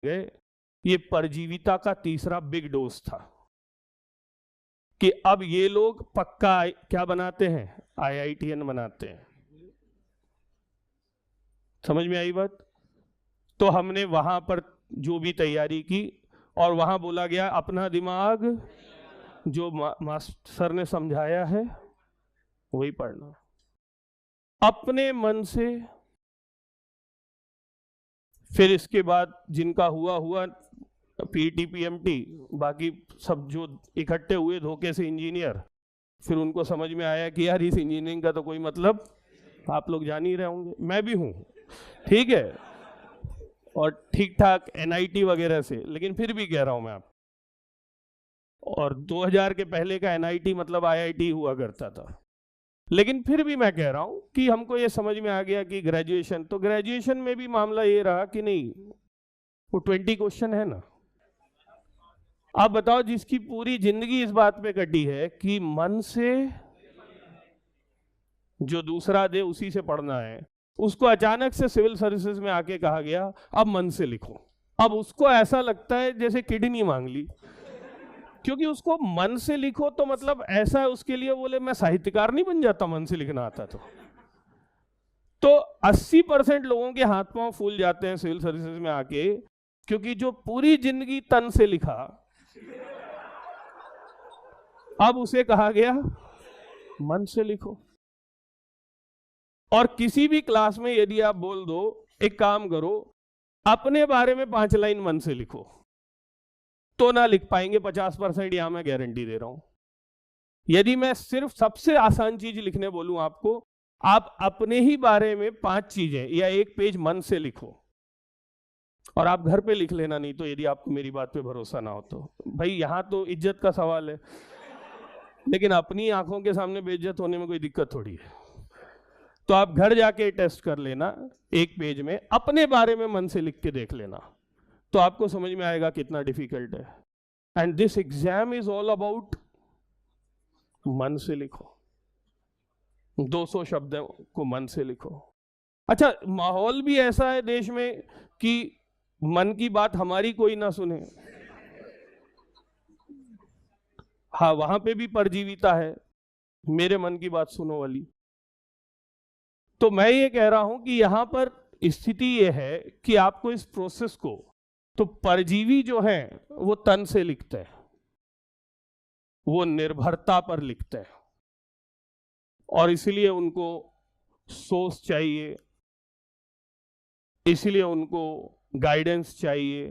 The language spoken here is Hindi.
गए। ये परजीविता का तीसरा बिग डोज था कि अब ये लोग पक्का क्या बनाते हैं, IITN बनाते हैं। समझ में आई बात? तो हमने वहां पर जो भी तैयारी की और वहां बोला गया अपना दिमाग जो मास्टर ने समझाया है वही पढ़ना, अपने मन से। फिर इसके बाद जिनका हुआ PET PMT, बाकी सब जो इकट्ठे हुए धोखे से इंजीनियर, फिर उनको समझ में आया कि यार इस इंजीनियरिंग का तो कोई मतलब, आप लोग जान ही रहे होंगे, मैं भी हूं, ठीक है, और ठीक ठाक NIT वगैरह से, लेकिन फिर भी कह रहा हूं मैं आप, और 2000 के पहले का NIT मतलब IIT हुआ करता था। लेकिन फिर भी मैं कह रहा हूं कि हमको ये समझ में आ गया कि ग्रेजुएशन, तो ग्रेजुएशन में भी मामला ये रहा कि नहीं, वो 20 क्वेश्चन है ना। आप बताओ, जिसकी पूरी जिंदगी इस बात पे कटी है कि मन से जो दूसरा दे उसी से पढ़ना है, उसको अचानक से सिविल सर्विसेज में आके कहा गया अब मन से लिखो। अब उसको ऐसा लगता है जैसे किडनी मांग ली, क्योंकि उसको मन से लिखो तो मतलब ऐसा है उसके लिए, बोले मैं साहित्यकार नहीं बन जाता मन से लिखना आता तो 80% लोगों के हाथ पांव फूल जाते हैं सिविल सर्विसेज में आके, क्योंकि जो पूरी जिंदगी तन से लिखा अब उसे कहा गया मन से लिखो। और किसी भी क्लास में यदि आप बोल दो एक काम करो अपने बारे में 5 लाइन मन से लिखो, तो ना लिख पाएंगे 50%, यहां मैं गारंटी दे रहा हूं। यदि मैं सिर्फ सबसे आसान चीज लिखने बोलूं आपको, आप अपने ही बारे में 5 चीजें या 1 पेज मन से लिखो, और आप घर पे लिख लेना, नहीं तो यदि आपको मेरी बात पे भरोसा ना हो तो। भाई यहां तो इज्जत का सवाल है, लेकिन अपनी आंखों के सामने बेइज्जत होने में कोई दिक्कत थोड़ी है। तो आप घर जाके टेस्ट कर लेना, 1 पेज में अपने बारे में मन से लिख के देख लेना, तो आपको समझ में आएगा कितना डिफिकल्ट है। And this exam is all about मन से लिखो, 200 शब्दों को मन से लिखो। अच्छा, माहौल भी ऐसा है देश में कि मन की बात हमारी कोई ना सुने। हाँ, वहां पे भी परजीविता है, मेरे मन की बात सुनो वाली। तो मैं ये कह रहा हूं कि यहां पर स्थिति ये है कि आपको इस प्रोसेस को, तो परजीवी जो है वो तन से लिखते हैं, वो निर्भरता पर लिखते हैं, और इसलिए उनको सोर्स चाहिए, इसलिए उनको गाइडेंस चाहिए,